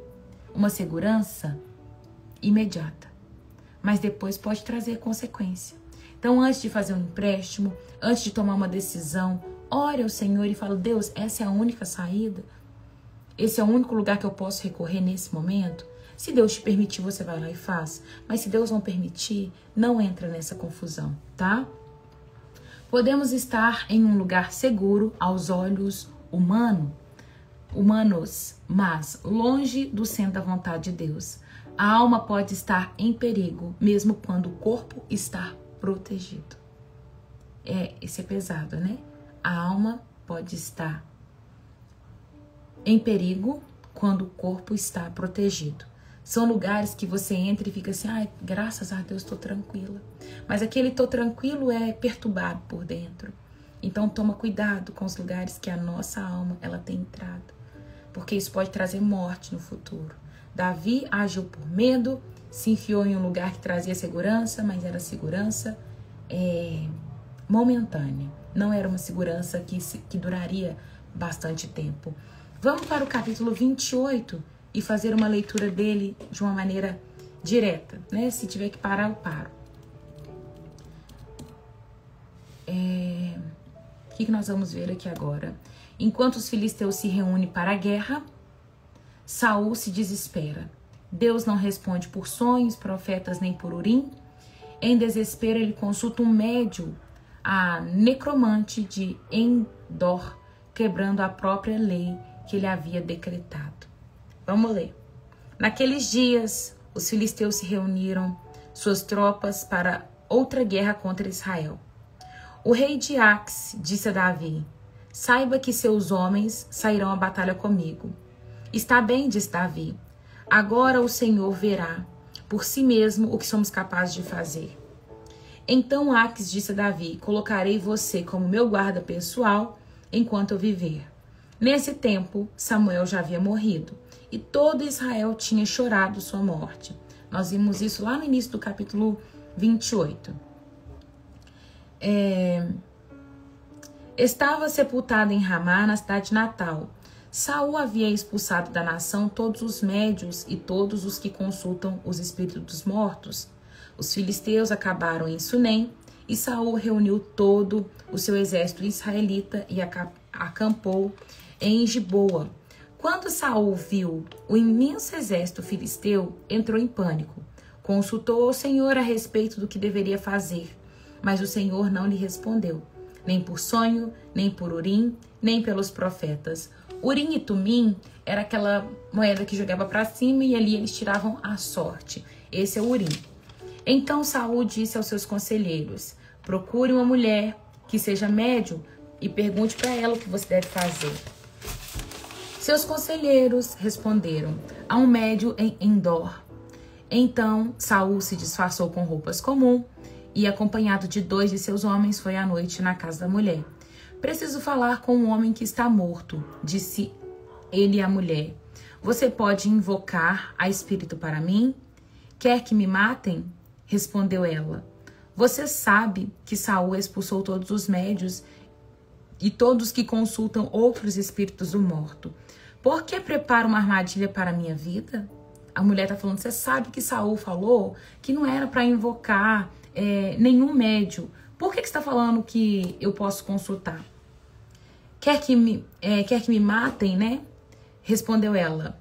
uma segurança imediata, mas depois pode trazer consequência. Então, antes de fazer um empréstimo, antes de tomar uma decisão, ore ao Senhor e fala: Deus, essa é a única saída? Esse é o único lugar que eu posso recorrer nesse momento? Se Deus te permitir, você vai lá e faz. Mas se Deus não permitir, não entra nessa confusão, tá? Podemos estar em um lugar seguro aos olhos humanos, mas longe do centro da vontade de Deus. A alma pode estar em perigo, mesmo quando o corpo está protegido. Isso é pesado, né? A alma pode estar em perigo quando o corpo está protegido. São lugares que você entra e fica assim, ai, graças a Deus estou tranquila. Mas aquele tô tranquilo é perturbado por dentro. Então toma cuidado com os lugares que a nossa alma ela tem entrado, porque isso pode trazer morte no futuro. Davi agiu por medo, se enfiou em um lugar que trazia segurança, mas era segurança momentânea. Não era uma segurança que duraria bastante tempo. Vamos para o capítulo 28 e fazer uma leitura dele de uma maneira direta, né? Se tiver que parar, eu paro. O que nós vamos ver aqui agora? Enquanto os filisteus se reúnem para a guerra, Saul se desespera. Deus não responde por sonhos, profetas nem por Urim. Em desespero, ele consulta um médium, a necromante de Endor, quebrando a própria lei que ele havia decretado. Vamos ler. Naqueles dias, os filisteus se reuniram suas tropas para outra guerra contra Israel. O rei de Ax disse a Davi: saiba que seus homens sairão à batalha comigo. Está bem, disse Davi. Agora o Senhor verá por si mesmo o que somos capazes de fazer. Então Ax disse a Davi: colocarei você como meu guarda pessoal enquanto eu viver. Nesse tempo, Samuel já havia morrido e todo Israel tinha chorado sua morte. Nós vimos isso lá no início do capítulo 28. Estava sepultado em Ramá, na cidade natal. Saul havia expulsado da nação todos os médios e todos os que consultam os espíritos dos mortos. Os filisteus acabaram em Sunem e Saul reuniu todo o seu exército israelita e acampou em Giboa. Quando Saul viu o imenso exército filisteu, entrou em pânico. Consultou ao Senhor a respeito do que deveria fazer, mas o Senhor não lhe respondeu, nem por sonho, nem por Urim, nem pelos profetas. Urim e Tumim era aquela moeda que jogava para cima e ali eles tiravam a sorte. Esse é o Urim. Então Saul disse aos seus conselheiros: procure uma mulher que seja médium e pergunte para ela o que você deve fazer. Seus conselheiros responderam: há um médium em Endor. Então Saul se disfarçou com roupas comuns e, acompanhado de 2 de seus homens, foi à noite na casa da mulher. Preciso falar com um homem que está morto, disse ele à mulher. Você pode invocar a espírito para mim? Quer que me matem? Respondeu ela. Você sabe que Saul expulsou todos os médios e todos que consultam outros espíritos do morto. Por que prepara uma armadilha para a minha vida? A mulher está falando, você sabe que Saul falou que não era para invocar nenhum médium. Por que você está falando que eu posso consultar? Quer que me matem, né? Respondeu ela.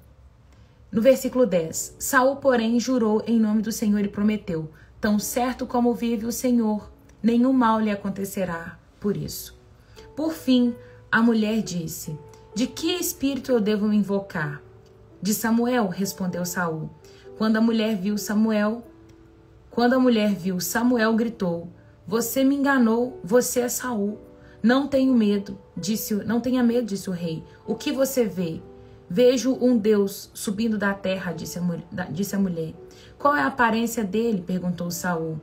No versículo 10. Saul, porém, jurou em nome do Senhor e prometeu: tão certo como vive o Senhor, nenhum mal lhe acontecerá por isso. Por fim, a mulher disse: de que espírito eu devo me invocar? De Samuel, respondeu Saul. Quando a mulher viu Samuel, gritou: você me enganou, você é Saul. Não tenha medo, disse o rei. O que você vê? Vejo um Deus subindo da terra, disse a mulher. Qual é a aparência dele? Perguntou Saul.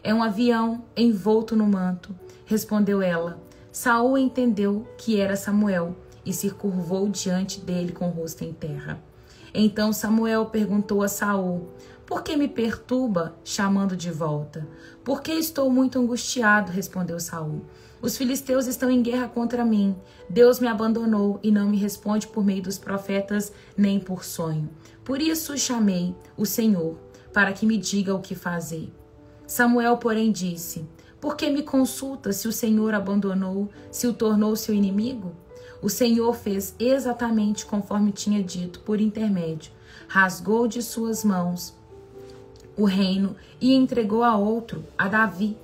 É um avião envolto no manto, respondeu ela. Saul entendeu que era Samuel e se curvou diante dele com o rosto em terra. Então Samuel perguntou a Saul: por que me perturba, chamando de volta? Porque estou muito angustiado, respondeu Saul. Os filisteus estão em guerra contra mim. Deus me abandonou e não me responde por meio dos profetas, nem por sonho. Por isso chamei o Senhor, para que me diga o que fazer. Samuel, porém, disse: por que me consulta se o Senhor abandonou, se o tornou seu inimigo? O Senhor fez exatamente conforme tinha dito por intermédio. Rasgou de suas mãos o reino e entregou a outro, a Davi.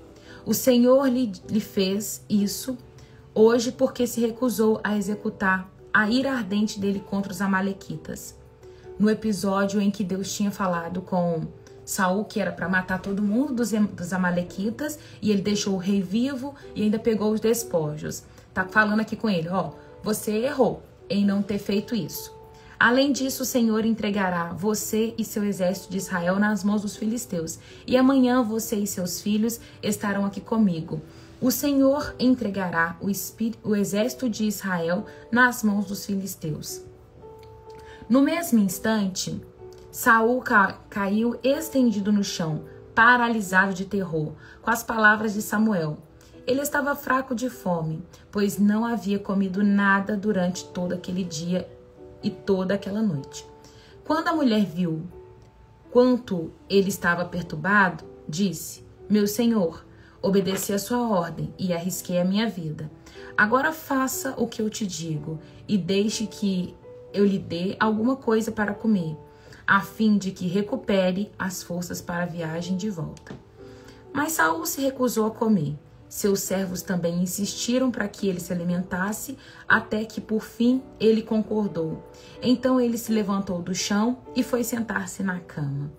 O Senhor lhe fez isso hoje porque se recusou a executar a ira ardente dele contra os amalequitas. No episódio em que Deus tinha falado com Saul que era para matar todo mundo dos amalequitas, e ele deixou o rei vivo e ainda pegou os despojos. Tá falando aqui com ele, ó, você errou em não ter feito isso. Além disso, o Senhor entregará você e seu exército de Israel nas mãos dos filisteus. E amanhã você e seus filhos estarão aqui comigo. O Senhor entregará o exército de Israel nas mãos dos filisteus. No mesmo instante, Saul caiu estendido no chão, paralisado de terror, com as palavras de Samuel. Ele estava fraco de fome, pois não havia comido nada durante todo aquele dia e toda aquela noite. Quando a mulher viu quanto ele estava perturbado, disse: Meu senhor, obedeci a sua ordem e arrisquei a minha vida. Agora faça o que eu te digo e deixe que eu lhe dê alguma coisa para comer, a fim de que recupere as forças para a viagem de volta. Mas Saul se recusou a comer. Seus servos também insistiram para que ele se alimentasse, até que por fim ele concordou. Então ele se levantou do chão e foi sentar-se na cama.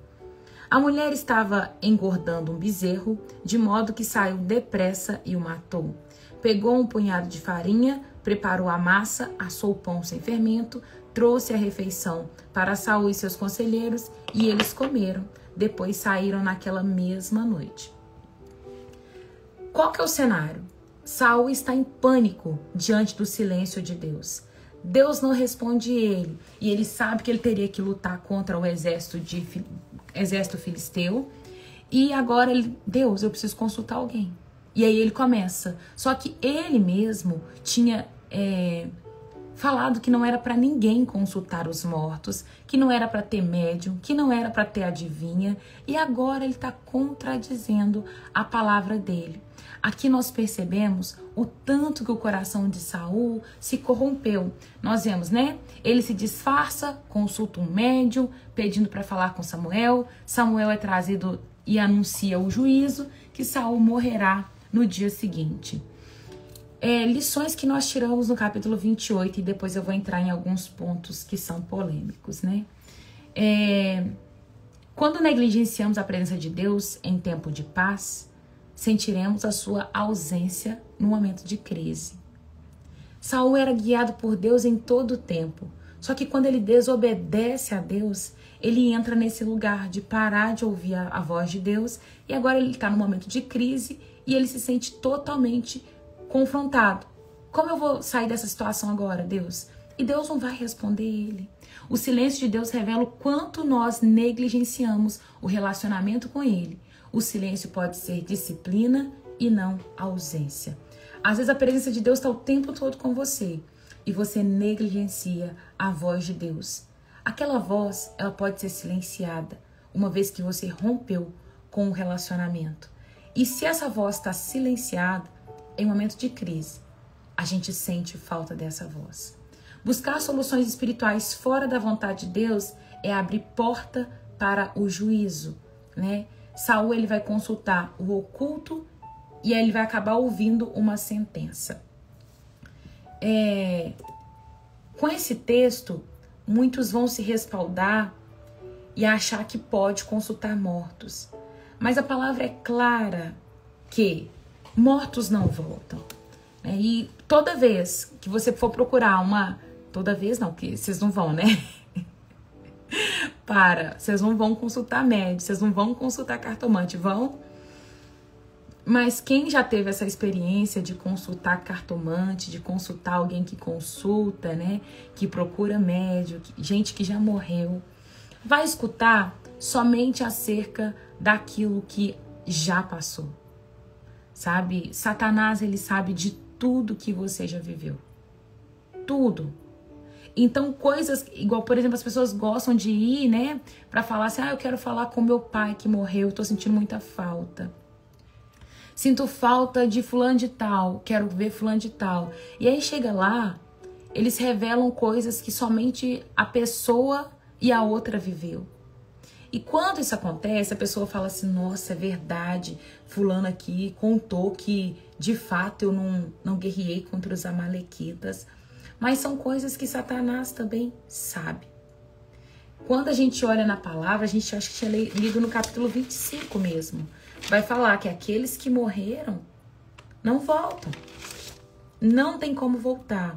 A mulher estava engordando um bezerro, de modo que saiu depressa e o matou. Pegou um punhado de farinha, preparou a massa, assou o pão sem fermento, trouxe a refeição para Saul e seus conselheiros e eles comeram. Depois saíram naquela mesma noite. Qual que é o cenário? Saul está em pânico diante do silêncio de Deus. Deus não responde ele e ele sabe que ele teria que lutar contra o exército filisteu. E agora Deus, eu preciso consultar alguém. E aí ele começa. Só que ele mesmo tinha falado que não era para ninguém consultar os mortos, que não era para ter médium, que não era para ter adivinha. E agora ele está contradizendo a palavra dele. Aqui nós percebemos o tanto que o coração de Saul se corrompeu. Nós vemos, né? Ele se disfarça, consulta um médium, pedindo para falar com Samuel. Samuel é trazido e anuncia o juízo, que Saul morrerá no dia seguinte. Lições que nós tiramos no capítulo 28, e depois eu vou entrar em alguns pontos que são polêmicos, né? Quando negligenciamos a presença de Deus em tempo de paz, sentiremos a sua ausência no momento de crise. Saul era guiado por Deus em todo o tempo. Só que quando ele desobedece a Deus, ele entra nesse lugar de parar de ouvir a voz de Deus. E agora ele está no momento de crise e ele se sente totalmente confrontado. Como eu vou sair dessa situação agora, Deus? E Deus não vai responder ele. O silêncio de Deus revela o quanto nós negligenciamos o relacionamento com ele. O silêncio pode ser disciplina e não ausência. Às vezes a presença de Deus está o tempo todo com você e você negligencia a voz de Deus. Aquela voz, ela pode ser silenciada uma vez que você rompeu com o relacionamento. E se essa voz está silenciada, em momento de crise, a gente sente falta dessa voz. Buscar soluções espirituais fora da vontade de Deus é abrir porta para o juízo, né? Saul, ele vai consultar o oculto e aí ele vai acabar ouvindo uma sentença. Com esse texto, muitos vão se respaldar e achar que pode consultar mortos. Mas a palavra é clara que mortos não voltam. E toda vez que você for procurar toda vez não, que vocês não vão, né? Vocês não vão consultar médico, vocês não vão consultar cartomante, vão? Mas quem já teve essa experiência de consultar cartomante, de consultar alguém que consulta, né? Que procura médico, gente que já morreu, vai escutar somente acerca daquilo que já passou. Sabe? Satanás, ele sabe de tudo que você já viveu. Tudo. Então, coisas, igual, por exemplo, as pessoas gostam de ir, né, pra falar assim, eu quero falar com meu pai que morreu, eu tô sentindo muita falta. Sinto falta de fulano de tal, quero ver fulano de tal. E aí chega lá, eles revelam coisas que somente a pessoa e a outra viveu. E quando isso acontece, a pessoa fala assim, nossa, é verdade, fulano aqui contou que, de fato, eu não guerriei contra os amalequitas. Mas são coisas que Satanás também sabe. Quando a gente olha na palavra, a gente acha que tinha lido no capítulo 25 mesmo. Vai falar que aqueles que morreram não voltam. Não tem como voltar.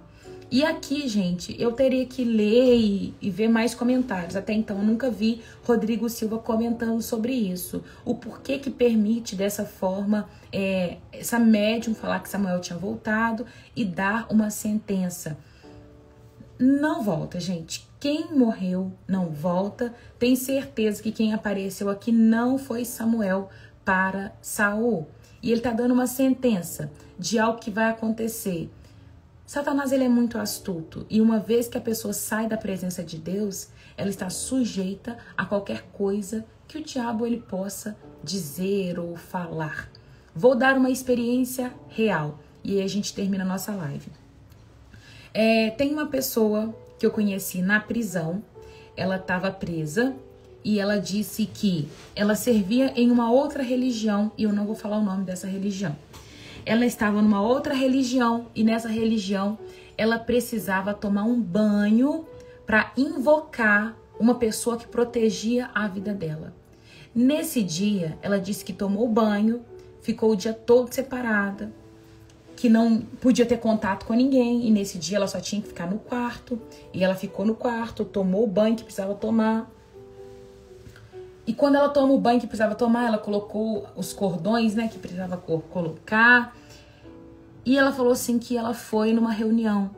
E aqui, gente, eu teria que ler e ver mais comentários. Até então, eu nunca vi Rodrigo Silva comentando sobre isso. O porquê que permite dessa forma essa médium falar que Samuel tinha voltado e dar uma sentença. Não volta, gente. Quem morreu não volta. Tem certeza que quem apareceu aqui não foi Samuel para Saul. E ele está dando uma sentença de algo que vai acontecer. Satanás, ele é muito astuto, e uma vez que a pessoa sai da presença de Deus, ela está sujeita a qualquer coisa que o diabo ele possa dizer ou falar. Vou dar uma experiência real, e aí a gente termina a nossa live. Tem uma pessoa que eu conheci na prisão, ela estava presa, e ela disse que ela servia em uma outra religião, e eu não vou falar o nome dessa religião. Ela estava numa outra religião e nessa religião ela precisava tomar um banho para invocar uma pessoa que protegia a vida dela. Nesse dia, ela disse que tomou banho, ficou o dia todo separada, que não podia ter contato com ninguém, e nesse dia ela só tinha que ficar no quarto, e ela ficou no quarto, tomou o banho que precisava tomar. E quando ela toma o banho que precisava tomar, ela colocou os cordões, né, que precisava colocar. E ela falou assim que ela foi numa reunião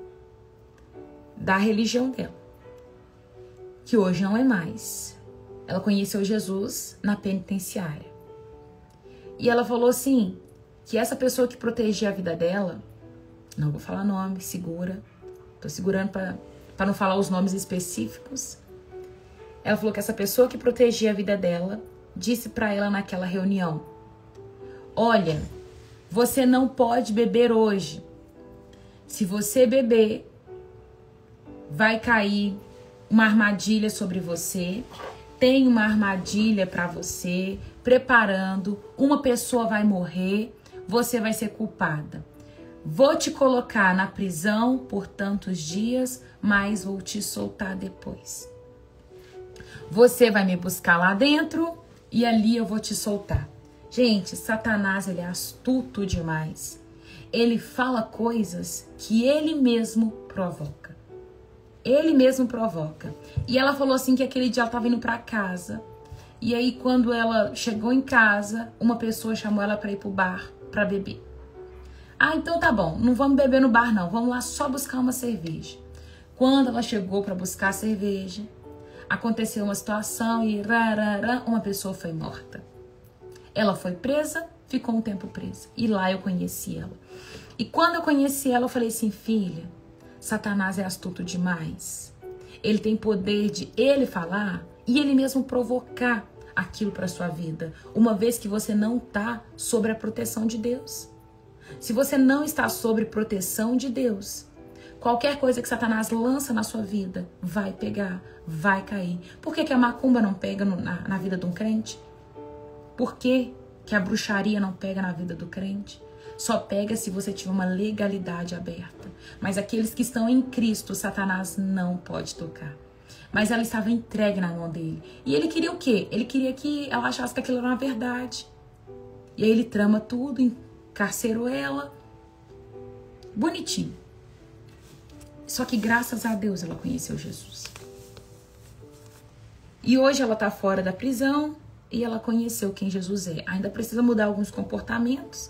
da religião dela, que hoje não é mais. Ela conheceu Jesus na penitenciária. E ela falou assim, que essa pessoa que protegia a vida dela, não vou falar nome, segura, tô segurando para não falar os nomes específicos. Ela falou que essa pessoa que protegia a vida dela disse para ela naquela reunião: olha, você não pode beber hoje. Se você beber, vai cair uma armadilha sobre você. Tem uma armadilha para você, preparando. Uma pessoa vai morrer, você vai ser culpada. Vou te colocar na prisão por tantos dias, mas vou te soltar depois. Você vai me buscar lá dentro e ali eu vou te soltar. Gente, Satanás, ele é astuto demais. Ele fala coisas que ele mesmo provoca. Ele mesmo provoca. E ela falou assim que aquele dia ela estava indo para casa. E aí quando ela chegou em casa, uma pessoa chamou ela para ir pro bar para beber. Ah, então tá bom, não vamos beber no bar não, vamos lá só buscar uma cerveja. Quando ela chegou para buscar a cerveja, aconteceu uma situação e uma pessoa foi morta. Ela foi presa, ficou um tempo presa. E lá eu conheci ela. E quando eu conheci ela, eu falei assim, filha, Satanás é astuto demais. Ele tem poder de ele falar e ele mesmo provocar aquilo para sua vida, uma vez que você não está sob a proteção de Deus. Se você não está sob proteção de Deus, qualquer coisa que Satanás lança na sua vida vai pegar, vai cair. Por que a macumba não pega na vida de um crente? Por que a bruxaria não pega na vida do crente? Só pega se você tiver uma legalidade aberta. Mas aqueles que estão em Cristo, Satanás não pode tocar. Mas ela estava entregue na mão dele. E ele queria o quê? Ele queria que ela achasse que aquilo era uma verdade. E aí ele trama tudo, encarcerou ela. Bonitinho. Só que graças a Deus ela conheceu Jesus. E hoje ela está fora da prisão e ela conheceu quem Jesus é. Ainda precisa mudar alguns comportamentos,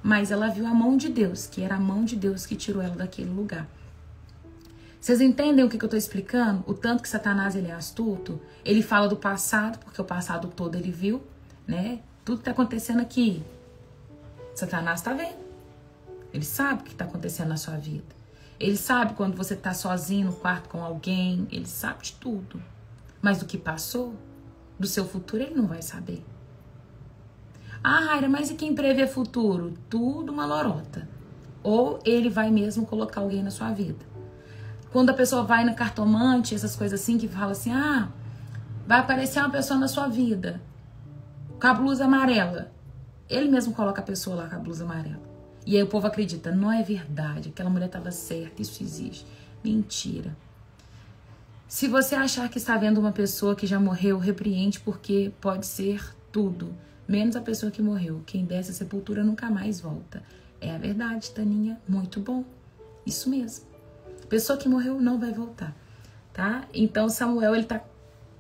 mas ela viu a mão de Deus, que era a mão de Deus que tirou ela daquele lugar. Vocês entendem o que eu estou explicando? O tanto que Satanás ele é astuto. Ele fala do passado, porque o passado todo ele viu, né? Tudo que está acontecendo aqui, Satanás está vendo. Ele sabe o que está acontecendo na sua vida. Ele sabe quando você está sozinho no quarto com alguém. Ele sabe de tudo. Mas do que passou, do seu futuro, ele não vai saber. Ah, Raira, mas e quem prevê futuro? Tudo uma lorota. Ou ele vai mesmo colocar alguém na sua vida. Quando a pessoa vai na cartomante, essas coisas assim, que fala assim, ah, vai aparecer uma pessoa na sua vida com a blusa amarela. Ele mesmo coloca a pessoa lá com a blusa amarela. E aí o povo acredita, não é verdade, aquela mulher estava certa, isso existe. Mentira. Se você achar que está vendo uma pessoa que já morreu, repreende, porque pode ser tudo, menos a pessoa que morreu. Quem desce a sepultura nunca mais volta. É a verdade, Taninha, muito bom. Isso mesmo. Pessoa que morreu não vai voltar, tá? Então Samuel, ele tá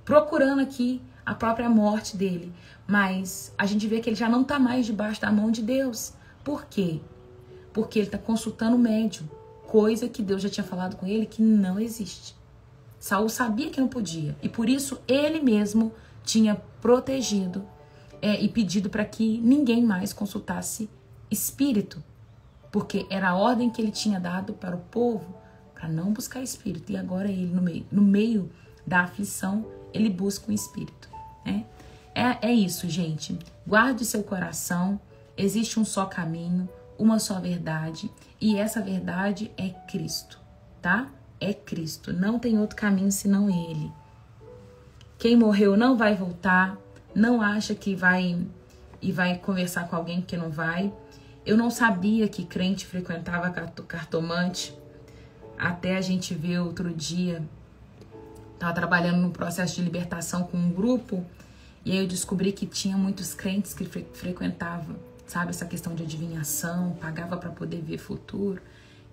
procurando aqui a própria morte dele, mas a gente vê que ele já não tá mais debaixo da mão de Deus. Por quê? Porque ele tá consultando o médium, coisa que Deus já tinha falado com ele que não existe. Saul sabia que não podia, e por isso ele mesmo tinha protegido e pedido para que ninguém mais consultasse espírito, porque era a ordem que ele tinha dado para o povo para não buscar espírito. E agora ele, no meio da aflição, ele busca um espírito, né? É isso, gente. Guarde seu coração. Existe um só caminho, uma só verdade, e essa verdade é Cristo, tá? É Cristo. Não tem outro caminho senão Ele. Quem morreu não vai voltar. Não acha que vai conversar com alguém que não vai. Eu não sabia que crente frequentava cartomante. Até a gente ver outro dia. Estava trabalhando no processo de libertação com um grupo. E aí eu descobri que tinha muitos crentes que frequentavam, sabe, essa questão de adivinhação, pagava para poder ver futuro.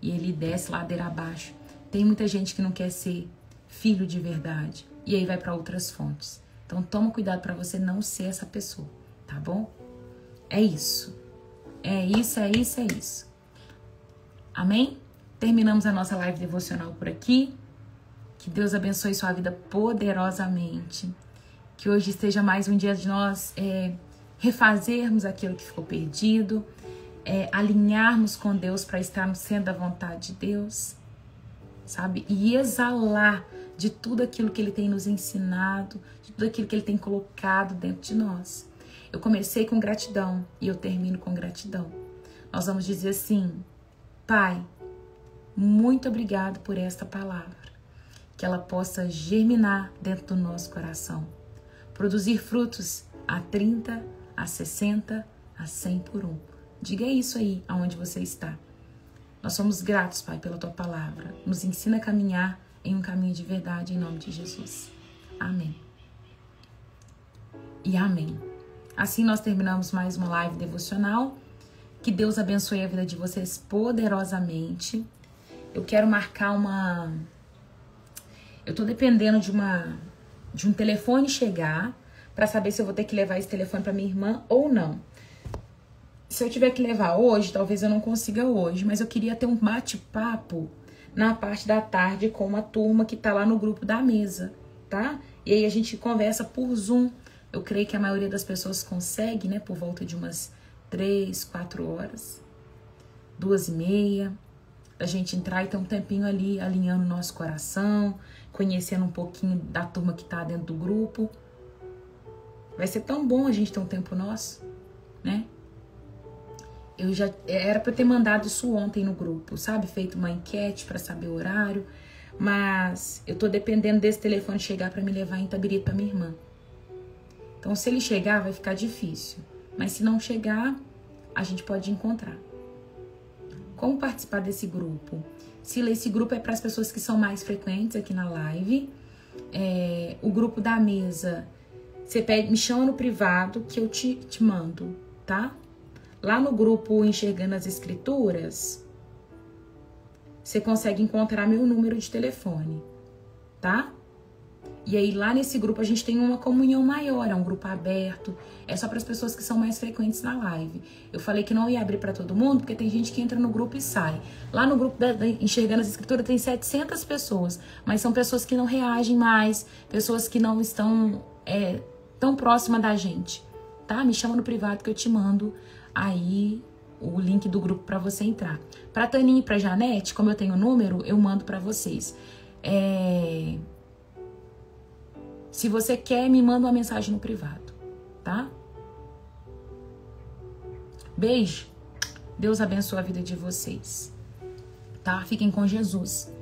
E ele desce ladeira abaixo. Tem muita gente que não quer ser filho de verdade. E aí vai para outras fontes. Então toma cuidado para você não ser essa pessoa, tá bom? É isso. É isso, é isso, é isso. Amém? Terminamos a nossa live devocional por aqui. Que Deus abençoe sua vida poderosamente. Que hoje esteja mais um dia de nós refazermos aquilo que ficou perdido, alinharmos com Deus para estarmos sendo a vontade de Deus, sabe? E exalar de tudo aquilo que Ele tem nos ensinado, de tudo aquilo que Ele tem colocado dentro de nós. Eu comecei com gratidão e eu termino com gratidão. Nós vamos dizer assim: Pai, muito obrigado por esta palavra, que ela possa germinar dentro do nosso coração, produzir frutos a 30, a 60, a 100 por um. Diga isso aí, aonde você está. Nós somos gratos, Pai, pela Tua palavra. Nos ensina a caminhar em um caminho de verdade, em nome de Jesus. Amém. E amém. Assim nós terminamos mais uma live devocional. Que Deus abençoe a vida de vocês poderosamente. Eu quero marcar Eu tô dependendo de um telefone chegar para saber se eu vou ter que levar esse telefone para minha irmã ou não. Se eu tiver que levar hoje, talvez eu não consiga hoje, mas eu queria ter um bate-papo na parte da tarde com uma turma que tá lá no grupo da mesa, tá? E aí a gente conversa por Zoom. Eu creio que a maioria das pessoas consegue, né? Por volta de umas 3, 4 horas, 2h30, da gente entrar e ter um tempinho ali alinhando o nosso coração, conhecendo um pouquinho da turma que tá dentro do grupo. Vai ser tão bom a gente ter um tempo nosso, né? Era pra eu ter mandado isso ontem no grupo, sabe? Feito uma enquete pra saber o horário, mas eu tô dependendo desse telefone chegar pra me levar em Itabirito pra minha irmã. Então, se ele chegar, vai ficar difícil. Mas se não chegar, a gente pode encontrar. Como participar desse grupo? Sila, esse grupo é para as pessoas que são mais frequentes aqui na live. O grupo da mesa, você me chama no privado que eu te mando, tá? Lá no grupo Enxergando as Escrituras, você consegue encontrar meu número de telefone, tá? E aí lá nesse grupo a gente tem uma comunhão maior, é um grupo aberto, é só para as pessoas que são mais frequentes na live. Eu falei que não ia abrir para todo mundo, porque tem gente que entra no grupo e sai. Lá no grupo da Enxergando as Escrituras tem 700 pessoas, mas são pessoas que não reagem mais, pessoas que não estão tão próximas da gente, tá? Me chama no privado que eu te mando aí o link do grupo para você entrar. Para Taninha e para Janete, como eu tenho o número, eu mando para vocês. Se você quer, me manda uma mensagem no privado, tá? Beijo. Deus abençoe a vida de vocês, tá? Fiquem com Jesus.